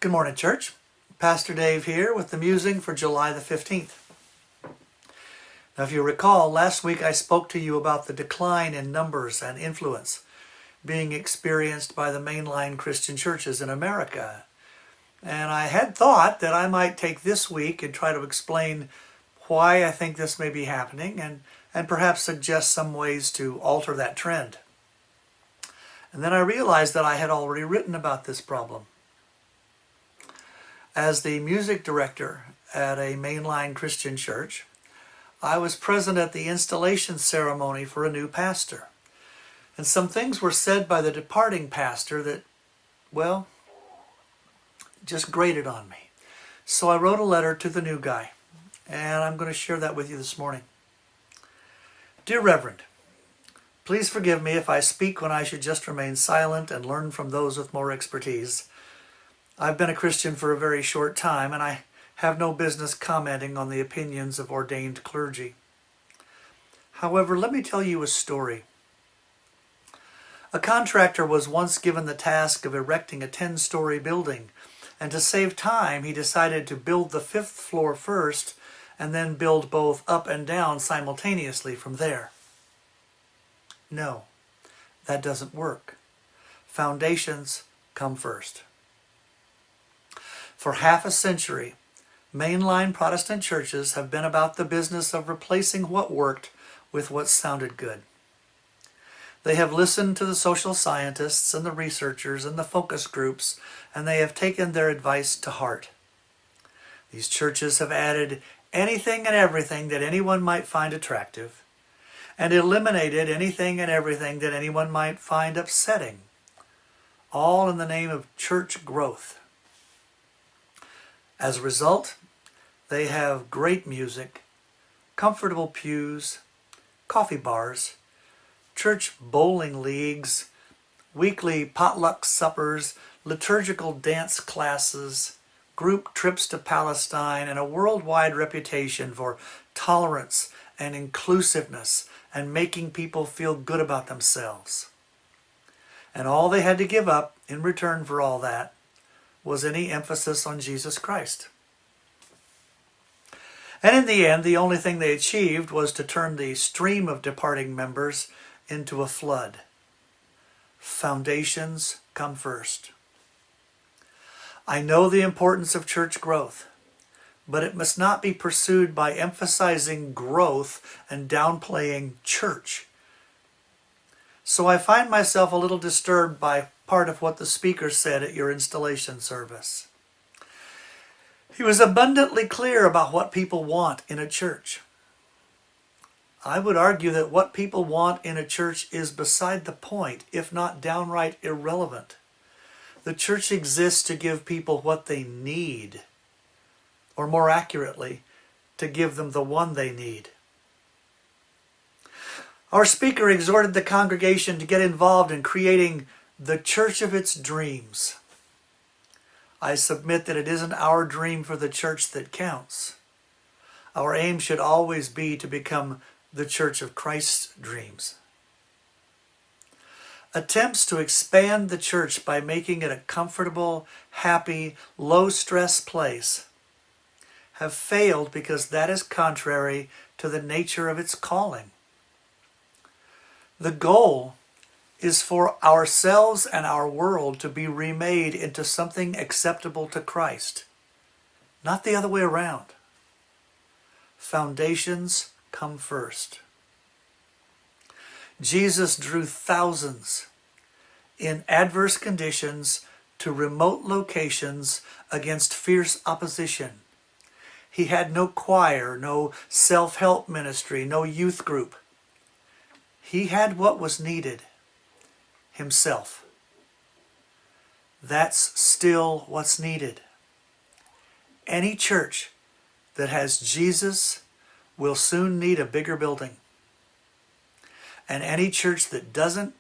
Good morning, church. Pastor Dave here with the musing for July the 15th. Now, if you recall, last week I spoke to you about the decline in numbers and influence being experienced by the mainline Christian churches in America. And I had thought that I might take this week and try to explain why I think this may be happening and perhaps suggest some ways to alter that trend. And then I realized that I had already written about this problem. As the music director at a mainline Christian church, I was present at the installation ceremony for a new pastor. And some things were said by the departing pastor that, well, just grated on me. So I wrote a letter to the new guy, and I'm going to share that with you this morning. Dear Reverend, please forgive me if I speak when I should just remain silent and learn from those with more expertise. I've been a Christian for a very short time, and I have no business commenting on the opinions of ordained clergy. However, let me tell you a story. A contractor was once given the task of erecting a 10-story building, and to save time, he decided to build the 5th floor first and then build both up and down simultaneously from there. No, that doesn't work. Foundations come first. For half a century, mainline Protestant churches have been about the business of replacing what worked with what sounded good. They have listened to the social scientists and the researchers and the focus groups, and they have taken their advice to heart. These churches have added anything and everything that anyone might find attractive, and eliminated anything and everything that anyone might find upsetting, all in the name of church growth. As a result, they have great music, comfortable pews, coffee bars, church bowling leagues, weekly potluck suppers, liturgical dance classes, group trips to Palestine, and a worldwide reputation for tolerance and inclusiveness and making people feel good about themselves. And all they had to give up in return for all that was any emphasis on Jesus Christ. And in the end, the only thing they achieved was to turn the stream of departing members into a flood. Foundations come first. I know the importance of church growth, but it must not be pursued by emphasizing growth and downplaying church. So I find myself a little disturbed by part of what the speaker said at your installation service. He was abundantly clear about what people want in a church. I would argue that what people want in a church is beside the point, if not downright irrelevant. The church exists to give people what they need, or more accurately, to give them the one they need. Our speaker exhorted the congregation to get involved in creating the church of its dreams. I submit that it isn't our dream for the church that counts. Our aim should always be to become the church of Christ's dreams. Attempts to expand the church by making it a comfortable, happy, low-stress place have failed because that is contrary to the nature of its calling. The goal is for ourselves and our world to be remade into something acceptable to Christ, not the other way around. Foundations come first. Jesus drew thousands in adverse conditions to remote locations against fierce opposition. He had no choir, no self-help ministry, no youth group. He had what was needed: himself. That's still what's needed. Any church that has Jesus will soon need a bigger building. And any church that doesn't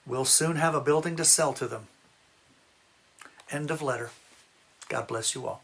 will soon have a building to sell to them. End of letter. God bless you all.